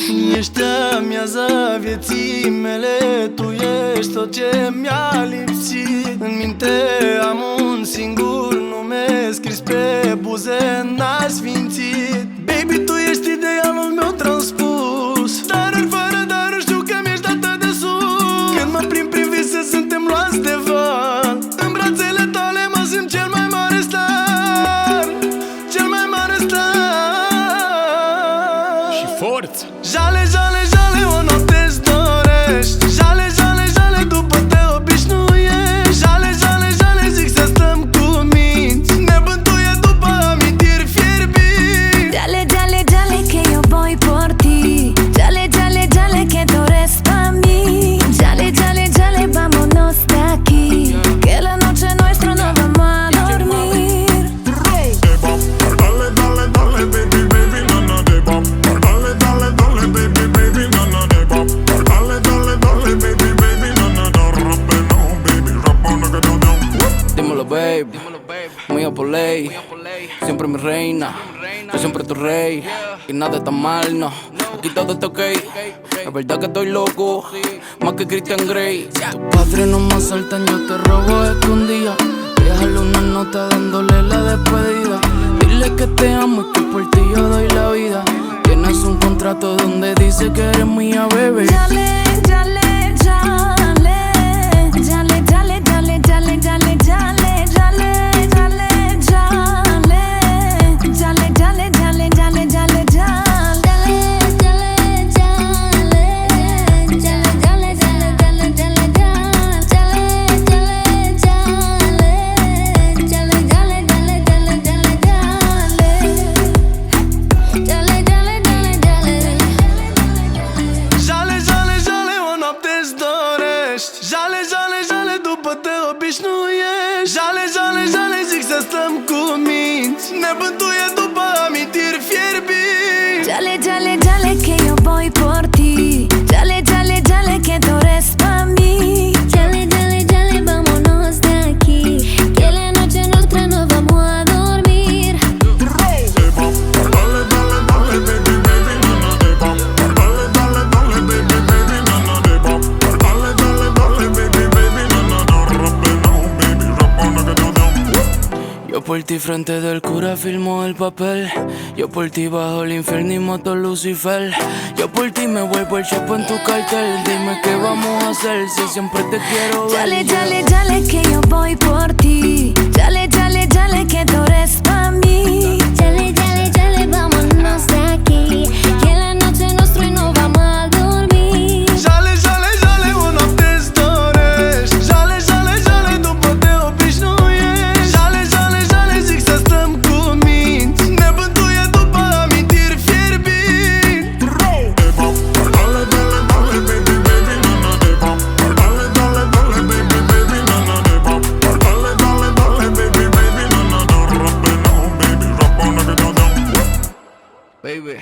Ești amiaza vieții mele, tu ești tot ce mi-a lipsit. În minte am un singur nume scris pe buze n-asfințit. Baby, tu ești idealul meu transpus, daruri fără daruri, știu că mi-ești atât de sus. Când mă prind prin vise suntem luați de val, în brațele tale mă simt cel mai mare star, cel mai mare star. Și forță! Jale, jale, jale, o noapte-ți dorești. Jale, jale, jale, după te obișnuiești. Jale, jale, jale, zic să stăm cu minți, ne bântuie după amintiri fierbinți. Jale, jale, jale, que yo voy por ti. Jale, jale, jale, que tú eres pa' mí. Jale, jale, jale, vámonos de aquí, que la noche nuestra no vamos a dormir. Dale, dale, dale, baby, baby, na na de bop. Dale, dale, dale, baby, baby, na na de bop. Dale, dale, dale, baby, baby, na na da rap no, baby, rap no que no. Dímelo, babe, mía por ley, siempre mi reina, yo siempre tu rey, y nada está mal, no, aquí todo está ok, es verdad que estoy loco, más que Christian Grey. Tus padres no me asaltan, yo te robo escondida, déjale una nota dándole la despedida, dile que te amo y que por ti yo doy la vida, tienes un contrato donde dice que eres mía, bebé. Jale, jale, jale, jale, jale, jale, jale, jale, jale, jale, jale, jale, jale, jale, jale, jale, jale, Jale, jale, jale, o noapte-ți dorești. Jale, jale, jale, după te obișnuiești. Jale, jale, jale, zic să stăm cu minți, ne bântuie după amintiri fierbinți. jale, jale, jale, que yo voy por ti. Jale, jale, jale, que tú eres pa' mí. Jale, jale, jale, vámonos de aquí, que la noche nuestra no vamos a dormir. Dale, dale, dale, baby, baby, na na de bop. Dale, dale, dale, baby, baby, na na de bop. Dale, dale, dale, baby, baby, na na da rap no, baby, rap no que no. Yo por ti frente del cura firmo el papel, yo por ti bajo el infierno y mato a Lucifer, yo por ti me vuelvo el chapo en tu cartel, dime qué vamos a hacer si siempre te quiero ver. Jale, jale, jale, que yo voy por ti. Jale, jale, jale, que tú eres pa' mí. Jale, jale, jale, vámonos de aquí, que la noche nuestra y no vamos a dormir. Jale, jale, jale, o noapte-ți dorești. Jale, jale, jale, după te obișnuiești. Jale, jale, jale, zic să stăm cu minți, ne bântuie după amintiri fierbinți. Dale, dale, dale, baby, baby, na na de bop. Dale, dale, dale, baby, baby, na na de bop. Dale, dale, dale, baby, baby, na na da rap no, baby, rap no que no. Baby.